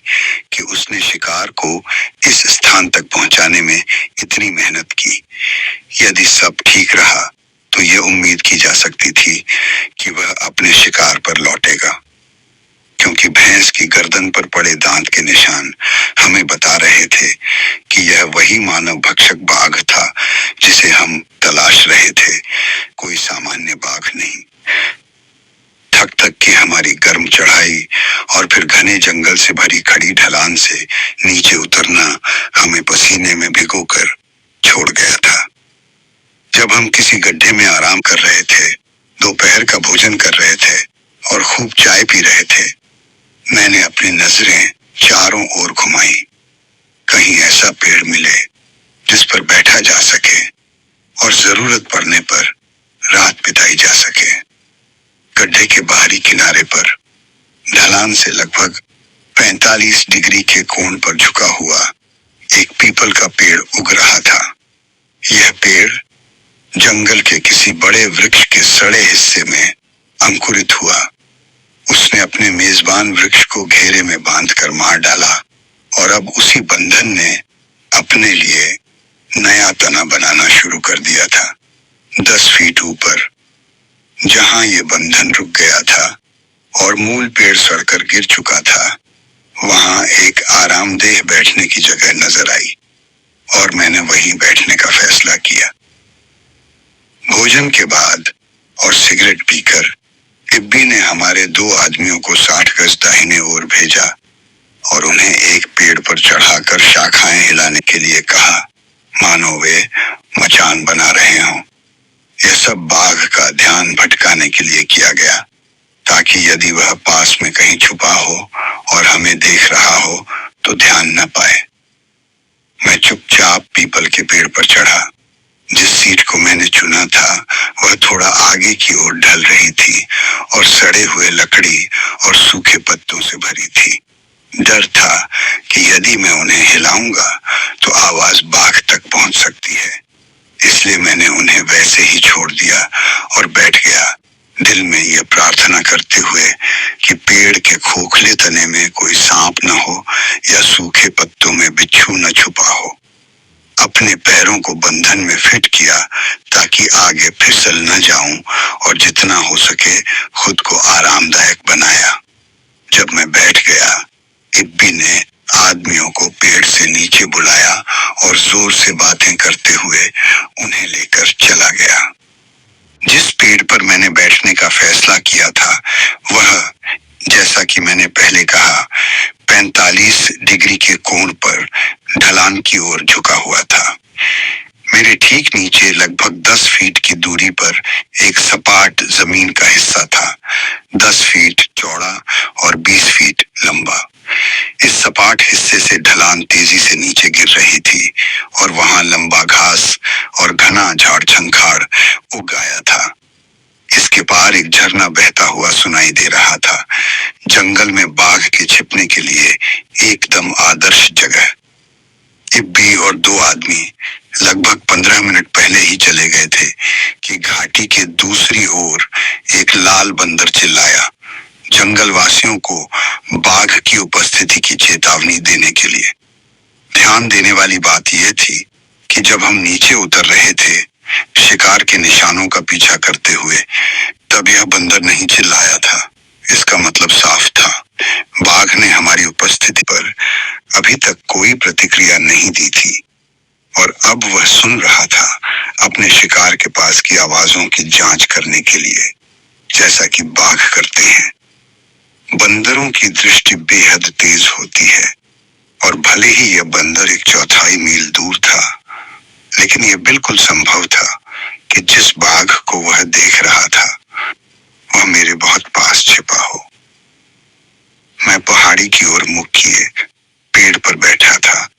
A: कि उसने शिकार को इस स्थान तक पहुंचाने में इतनी मेहनत की। यदि सब ठीक रहा तो यह उम्मीद की जा सकती थी कि वह अपने शिकार पर लौटेगा। क्योंकि भैंस की गर्दन पर पड़े दांत के निशान हमें बता रहे थे कि यह वही मानव भक्षक बाघ था जिसे हम तलाश रहे थे, कोई सामान्य बाघ नहीं। थक थक के हमारी गर्म चढ़ाई और फिर घने जंगल से भरी खड़ी ढलान से नीचे उतरना हमें पसीने में भिगोकर छोड़ गया था। जब हम किसी गड्ढे में आराम कर रहे थे, दोपहर का भोजन कर रहे थे और खूब चाय पी रहे थे, मैंने अपनी नजरें चारों ओर घुमाई। कहीं ऐसा पेड़ मिले जिस पर बैठा जा सके और जरूरत पड़ने पर रात बिताई जा सके। गड्ढे के बाहरी किनारे पर ढलान से लगभग 45 डिग्री के कोण पर झुका हुआ एक पीपल का पेड़ उग रहा था। यह पेड़ जंगल के किसी बड़े वृक्ष के सड़े हिस्से में अंकुरित हुआ। उसने अपने मेजबान वृक्ष को घेरे में बांधकर मार डाला और अब उसी बंधन ने अपने लिए नया तना बनाना शुरू कर दिया था। 10 फीट ऊपर जहां ये बंधन रुक गया था और मूल पेड़ सड़कर गिर चुका था, वहां एक आरामदेह बैठने की जगह नजर आई और मैंने वहीं बैठने का फैसला किया। भोजन के बाद और सिगरेट पीकर इब्बी ने हमारे 2 आदमियों को 60 गज दाहिने ओर भेजा और उन्हें एक पेड़ पर चढ़ाकर शाखाएं हिलाने के लिए कहा, मानो वे मचान बना रहे हों। यह सब बाघ का ध्यान भटकाने के लिए किया गया, ताकि यदि वह पास में कहीं छुपा हो और हमें देख रहा हो तो ध्यान न पाए। मैं चुपचाप पीपल के पेड़ पर चढ़ा। जिस सीट को मैंने चुना था वह थोड़ा आगे की ओर ढल रही थी और सड़े हुए लकड़ी और सूखे पत्तों से भरी थी। डर था कि यदि मैं उन्हें हिलाऊंगा तो आवाज बाघ तक पहुंच सकती है, इसलिए मैंने उन्हें वैसे ही छोड़ दिया और बैठ गया, दिल में यह प्रार्थना करते हुए कि पेड़ के खोखले तने में कोई सांप न हो या सूखे पत्तों में बिच्छू न छुपा हो। अपने पैरों को बंधन में फिट किया ताकि आगे फिसल न जाऊं और जितना हो सके खुद को आरामदायक बनाया। जब मैं बैठ गया, इब्बी ने आदमियों को पेड़ से नीचे बुलाया और जोर से बातें करते हुए उन्हें लेकर चला गया। जिस पेड़ पर मैंने बैठने का फैसला किया था वह, जैसा कि मैंने पहले कहा, 45 डिग्री के कोण पर ढलान की ओर झुका हुआ था। मेरे ठीक नीचे लगभग 10 फीट की दूरी पर एक सपाट जमीन का हिस्सा था, 10 फीट चौड़ा और 20 फीट लंबा। इस सपाट हिस्से से ढलान तेजी से नीचे गिर रही थी और वहां लंबा घास और घना झाड़ झंखाड़ उग आया था। इसके पार एक झरना बहता हुआ सुनाई दे रहा था। जंगल में बाघ के छिपने के लिए एकदम आदर्श जगह। इब्बी और 2 आदमी लगभग 15 मिनट पहले ही चले गए थे कि घाटी के दूसरी ओर एक लाल बंदर चिल्लाया, जंगल वासियों को बाघ की उपस्थिति की चेतावनी देने के लिए। ध्यान देने वाली बात यह थी कि जब हम नीचे उतर रहे थे शिकार के निशानों का पीछा करते हुए, तब यह बंदर नहीं चिल्लाया था। इसका मतलब साफ था, बाघ ने हमारी उपस्थिति पर अभी तक कोई प्रतिक्रिया नहीं दी थी और अब वह सुन रहा था अपने शिकार के पास की आवाजों की जांच करने के लिए, जैसा कि बाघ करते हैं। बंदरों की दृष्टि बेहद तेज होती है और भले ही यह बंदर एक 1/4 मील दूर था, लेकिन यह बिल्कुल संभव था कि जिस बाघ को वह देख रहा था वह मेरे बहुत पास छिपा हो। मैं पहाड़ी की ओर मुख किए पेड़ पर बैठा था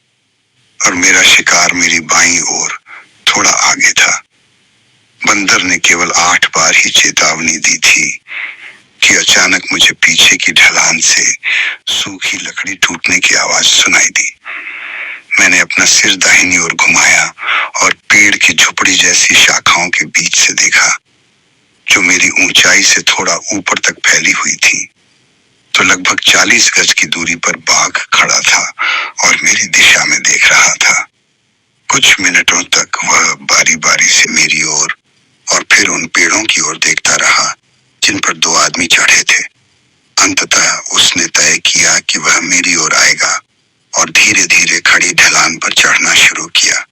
A: और मेरा शिकार मेरी बाईं ओर थोड़ा आगे था। बंदर ने केवल 8 बार ही चेतावनी दी थी कि अचानक मुझे पीछे की ढलान से सूखी लकड़ी टूटने की आवाज सुनाई दी। मैंने अपना सिर दाहिनी ओर घुमाया और पेड़ की झुपड़ी जैसी शाखाओं के बीच से देखा, जो मेरी ऊंचाई से थोड़ा ऊपर तक फैली हुई थी। तो लगभग 40 गज की दूरी पर बाघ खड़ा था और मेरी दिशा में देख रहा था। कुछ मिनटों तक वह बारी बारी से मेरी ओर और फिर उन पेड़ों की ओर देखता रहा जिन पर 2 आदमी चढ़े थे। अंततः उसने तय किया कि वह मेरी ओर आएगा और धीरे धीरे खड़ी ढलान पर चढ़ना शुरू किया।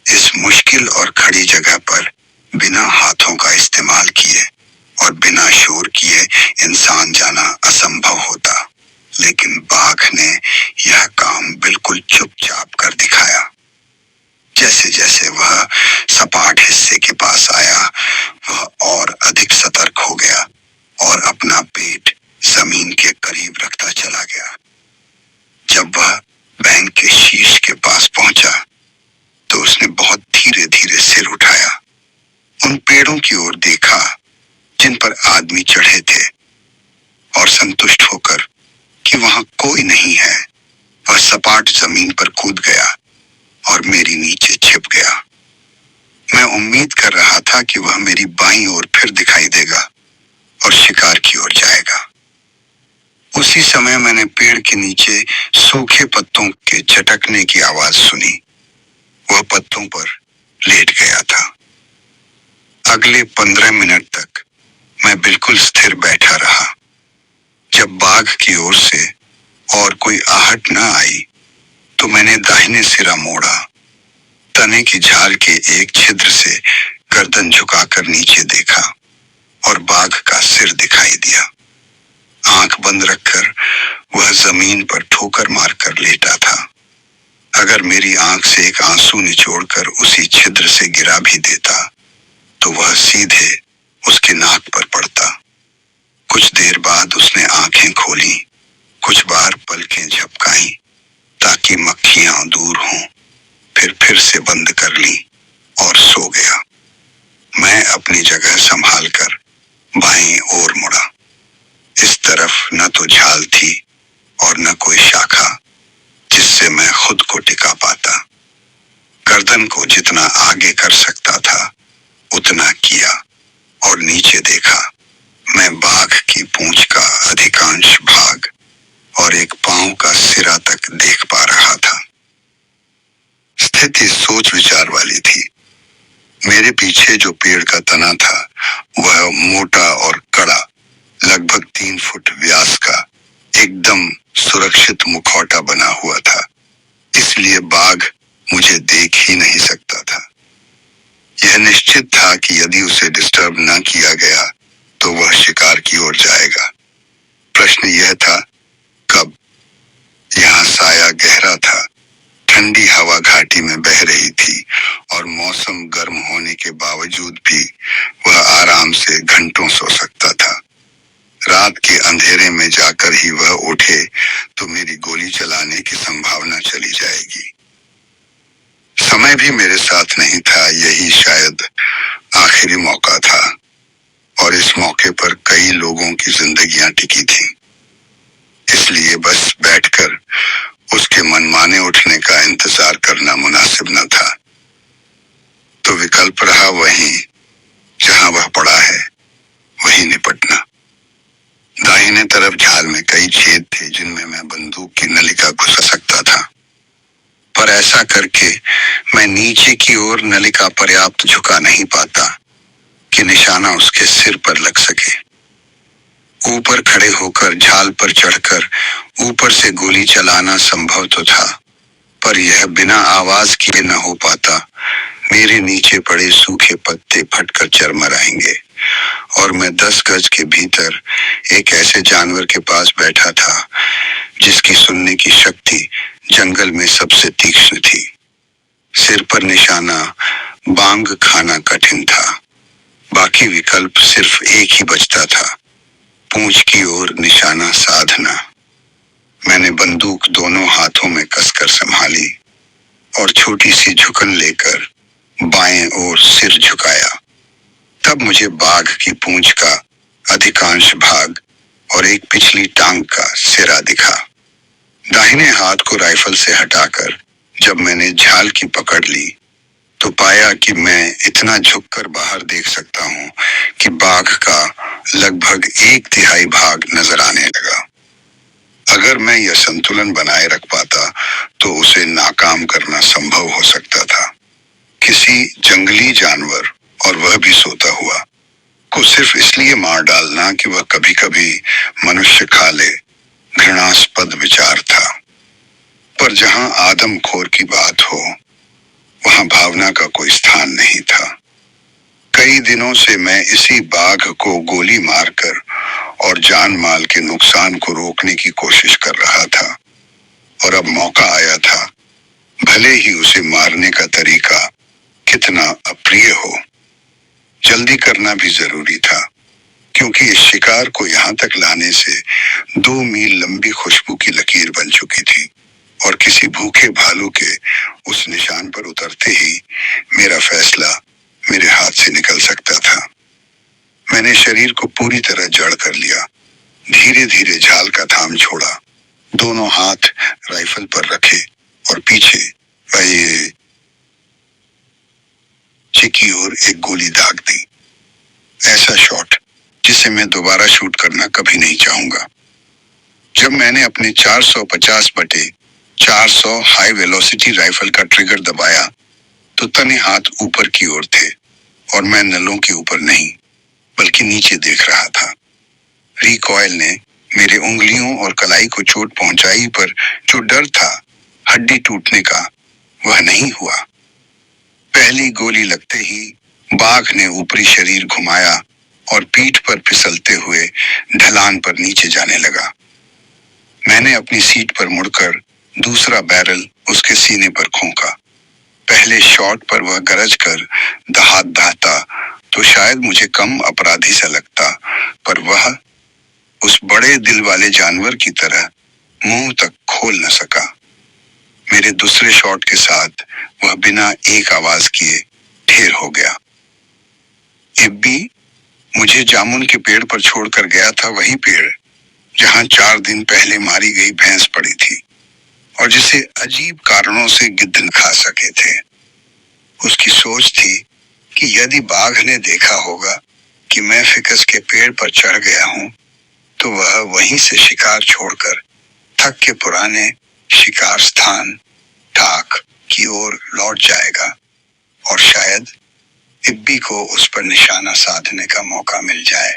A: इस मुश्किल और खड़ी जगह पर बिना हाथों का इस्तेमाल किए और बिना शोर किए इंसान जाना असंभव होता, लेकिन बाघ ने यह काम बिल्कुल चुपचाप कर दिखाया। जैसे जैसे वह सपाट हिस्से के पास आया, वह और अधिक सतर्क हो गया और अपना पेट जमीन के करीब रखता चला गया। जब वह बैंक के शीश के पास पहुंचा तो उसने बहुत धीरे धीरे सिर उठाया, उन पेड़ों की ओर देखा जिन पर आदमी चढ़े थे और संतुष्ट होकर कि वहां कोई नहीं है, वह सपाट जमीन पर कूद गया और मेरी नीचे छिप गया। मैं उम्मीद कर रहा था कि वह मेरी बाईं ओर फिर दिखाई देगा और शिकार की ओर जाएगा। उसी समय मैंने पेड़ के नीचे सूखे पत्तों के झटकने की आवाज सुनी। वह पत्तों पर लेट गया था। अगले 15 मिनट तक मैं बिल्कुल स्थिर बैठा रहा। जब बाघ की ओर से और कोई आहट न आई तो मैंने दाहिने सिरा मोड़ा। तने की झाल के एक छिद्र से गर्दन झुकाकर नीचे देखा और बाघ का सिर दिखाई दिया। आंख बंद रखकर वह जमीन पर ठोकर मारकर लेटा था। अगर मेरी आंख से एक आंसू निचोड़कर उसी छिद्र से गिरा भी देता तो वह सीधे उसके नाक पर पड़ता। कुछ देर बाद उसने आंखें खोली, कुछ बार पलकें झपकाई ताकि मक्खियां दूर हों, फिर से बंद कर ली और सो गया। मैं अपनी जगह संभाल कर बाएं ओर मुड़ा। इस तरफ न तो झाल थी और न कोई शाखा जिससे मैं खुद को टिका पाता। गर्दन को जितना आगे कर सकता था उतना किया और नीचे देखा। मैं बाघ की पूंछ का अधिकांश भाग और एक पांव का सिरा तक देख पा रहा था। स्थिति सोच विचार वाली थी। मेरे पीछे जो पेड़ का तना था वह मोटा और कड़ा, लगभग 3 फुट व्यास का एकदम सुरक्षित मुखौटा बना हुआ था, इसलिए बाघ मुझे देख ही नहीं सकता था। यह निश्चित था कि यदि उसे डिस्टर्ब न किया गया तो वह शिकार की ओर जाएगा। प्रश्न यह था कब। यहाँ साया गहरा था, ठंडी हवा घाटी में बह रही थी और मौसम गर्म होने के बावजूद भी वह आराम से घंटों सो सकता था। रात के अंधेरे में जाकर ही वह उठे तो मेरी गोली चलाने की संभावना चली जाएगी। समय भी मेरे साथ नहीं था, यही शायद आखिरी मौका था और इस मौके पर कई लोगों की जिंदगियां टिकी थी। इसलिए बस बैठकर उसके मनमाने उठने का इंतजार करना मुनासिब न था। तो विकल्प रहा वहीं जहां वह पड़ा है, वहीं निपटना। दाहिने तरफ झाल में कई छेद थे जिनमें मैं बंदूक की नलिका घुसा सकता था, पर ऐसा करके मैं नीचे की ओर नलिका पर्याप्त झुका नहीं पाता कि निशाना उसके सिर पर लग सके। ऊपर खड़े होकर झाल पर चढ़कर ऊपर से गोली चलाना संभव तो था, पर यह बिना आवाज किए न हो पाता। मेरे नीचे पड़े सूखे पत्ते फटकर चरमराएंगे और मैं 10 गज के भीतर एक ऐसे जानवर के पास बैठा था जिसकी सुनने की शक्ति जंगल में सबसे तीक्ष्ण थी। सिर पर निशाना बांग खाना कठिन था। बाकी विकल्प सिर्फ एक ही बचता था, पूंछ की ओर निशाना साधना। मैंने बंदूक दोनों हाथों में कसकर संभाली और छोटी सी झुकन लेकर बाएं ओर सिर झुकाया। तब मुझे बाघ की पूंछ का अधिकांश भाग और एक पिछली टांग का सिरा दिखा। दाहिने हाथ को राइफल से हटाकर जब मैंने झाल की पकड़ ली तो पाया कि मैं इतना झुककर बाहर देख सकता हूं कि बाघ का लगभग 1/3 भाग नजर आने लगा। अगर मैं यह संतुलन बनाए रख पाता तो उसे नाकाम करना संभव हो सकता था। किसी जंगली जानवर, और वह भी सोता हुआ, को सिर्फ इसलिए मार डालना कि वह कभी कभी मनुष्य खा ले, घृणास्पद विचार था। पर जहां आदमखोर की बात हो, वहां भावना का कोई स्थान नहीं था। कई दिनों से मैं इसी बाघ को गोली मारकर और जान माल के नुकसान को रोकने की कोशिश कर रहा था, और अब मौका आया था। भले ही उसे मारने का तरीका कितना अप्रिय हो, जल्दी करना भी जरूरी था, क्योंकि इस शिकार को यहाँ तक लाने से 2 मील लंबी खुशबू की लकीर बन चुकी थी, और किसी भूखे भालू के उस निशान पर उतरते ही मेरा फैसला मेरे हाथ से निकल सकता था। मैंने शरीर को पूरी तरह जड़ कर लिया, धीरे धीरे झाल का थाम छोड़ा, दोनों हाथ राइफल पर रखे और पीछे की ओर एक गोली दाग दी। ऐसा शॉट जिसे मैं दोबारा शूट करना कभी नहीं चाहूंगा। जब मैंने अपने 450 बटे 400 हाई वेलोसिटी राइफल का ट्रिगर दबाया, तो तने हाथ ऊपर की ओर थे, और मैं नलों के ऊपर नहीं बल्कि नीचे देख रहा था। रिकॉइल ने मेरे उंगलियों और कलाई को चोट पहुंचाई, पर जो डर था हड्डी टूटने का, वह नहीं हुआ। पहली गोली लगते ही बाघ ने ऊपरी शरीर घुमाया और पीठ पर फिसलते हुए ढलान पर नीचे जाने लगा। मैंने अपनी सीट पर मुड़कर दूसरा बैरल उसके सीने पर खोंका। पहले शॉट पर वह गरज कर दहाड़ दहाता तो शायद मुझे कम अपराधी सा लगता, पर वह उस बड़े दिल वाले जानवर की तरह मुंह तक खोल न सका। मेरे दूसरे शॉट के साथ वह बिना एक आवाज किए ढेर हो गया। इब्बी मुझे जामुन के पेड़ पर छोड़कर गया था, वही पेड़ जहां 4 दिन पहले मारी गई भैंस पड़ी थी, और जिसे अजीब कारणों से गिद्ध न खा सके थे। उसकी सोच थी कि यदि बाघ ने देखा होगा कि मैं फिकस के पेड़ पर चढ़ गया हूं, तो वह वहीं से शिकार छोड़कर थक के पुराने शिकार स्थान ढाक की ओर लौट जाएगा, और शायद इब्बी को उस पर निशाना साधने का मौका मिल जाए।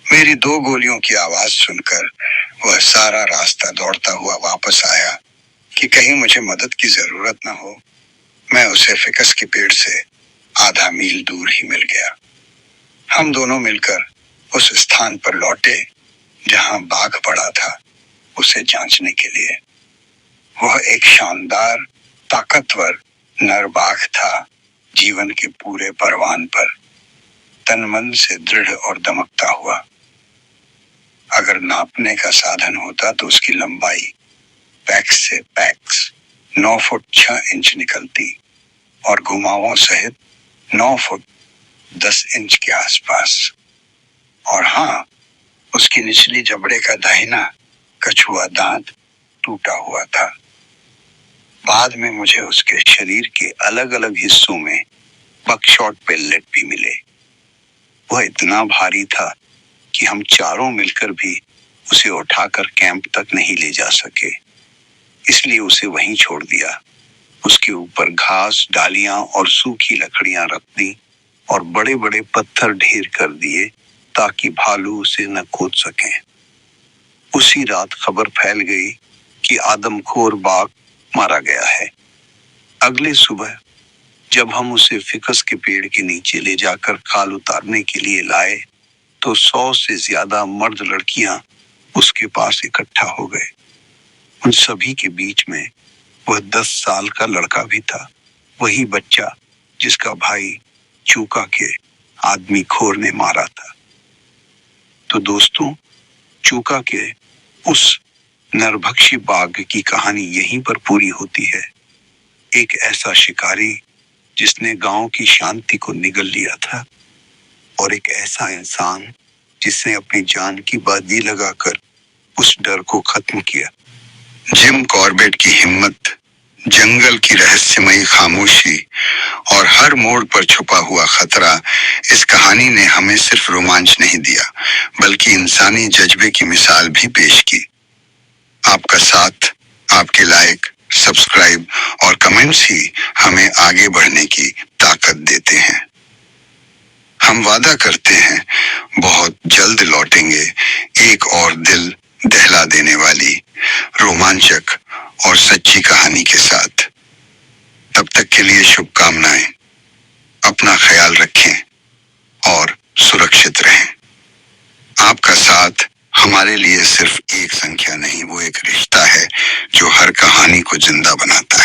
A: मेरी 2 गोलियों की आवाज सुनकर वह सारा रास्ता दौड़ता हुआ वापस आया कि कहीं मुझे मदद की जरूरत न हो। मैं उसे फिकस के पेड़ से आधा मील दूर ही मिल गया। हम दोनों मिलकर उस स्थान पर लौटे जहां बाघ पड़ा था, उसे जांचने के लिए। वह एक शानदार ताकतवर नर बाघ था, जीवन के पूरे परवान पर, तन मन से दृढ़ और दमकता हुआ। अगर नापने का साधन होता तो उसकी लंबाई पैक्स से पैक्स 9 फुट 6 इंच निकलती, और घुमावों सहित 9 फुट 10 इंच के आसपास। और हाँ, उसकी निचली जबड़े का दाहिना कछुआ दांत टूटा हुआ था। बाद में मुझे उसके शरीर के अलग अलग हिस्सों में बकशॉट पेलेट भी मिले। वह इतना भारी था कि हम चारों मिलकर भी उसे उठाकर कैंप तक नहीं ले जा सके, इसलिए उसे वहीं छोड़ दिया। उसके ऊपर घास, डालियां और सूखी लकड़ियां रख दी, और बड़े बड़े पत्थर ढेर कर दिए ताकि भालू उसे न खोद सकें। उसी रात खबर फैल गई कि आदमखोर बाघ मारा गया है। अगले सुबह जब हम उसे फिकस के पेड़ के नीचे ले जाकर खाल उतारने के लिए लाए, तो 100 से ज्यादा मर्द लड़कियां उसके पास इकट्ठा हो गए। उन सभी के बीच में वह 10 साल का लड़का भी था, वही बच्चा जिसका भाई चूका के आदमी खोर ने मारा था। तो दोस्तों, चूका के उस नरभक्षी बाघ की कहानी यहीं पर पूरी होती है। एक ऐसा शिकारी जिसने गांव की शांति को निगल लिया था, और एक ऐसा इंसान जिसने अपनी जान की बाजी लगाकर उस डर को खत्म किया। जिम कॉर्बेट की हिम्मत, जंगल की रहस्यमयी खामोशी और हर मोड़ पर छुपा हुआ खतरा, इस कहानी ने हमें सिर्फ रोमांच नहीं दिया, बल्कि इंसानी जज्बे की मिसाल भी पेश की। आपका साथ, आपके लाइक, सब्सक्राइब और कमेंट्स ही हमें आगे बढ़ने की ताकत देते हैं। हम वादा करते हैं बहुत जल्द लौटेंगे एक और दिल दहला देने वाली रोमांचक और सच्ची कहानी के साथ। तब तक के लिए शुभकामनाएं। अपना ख्याल रखें और सुरक्षित रहें। आपका साथ हमारे लिए सिर्फ एक संख्या नहीं, वो एक रिश्ता है जो हर कहानी को जिंदा बनाता है।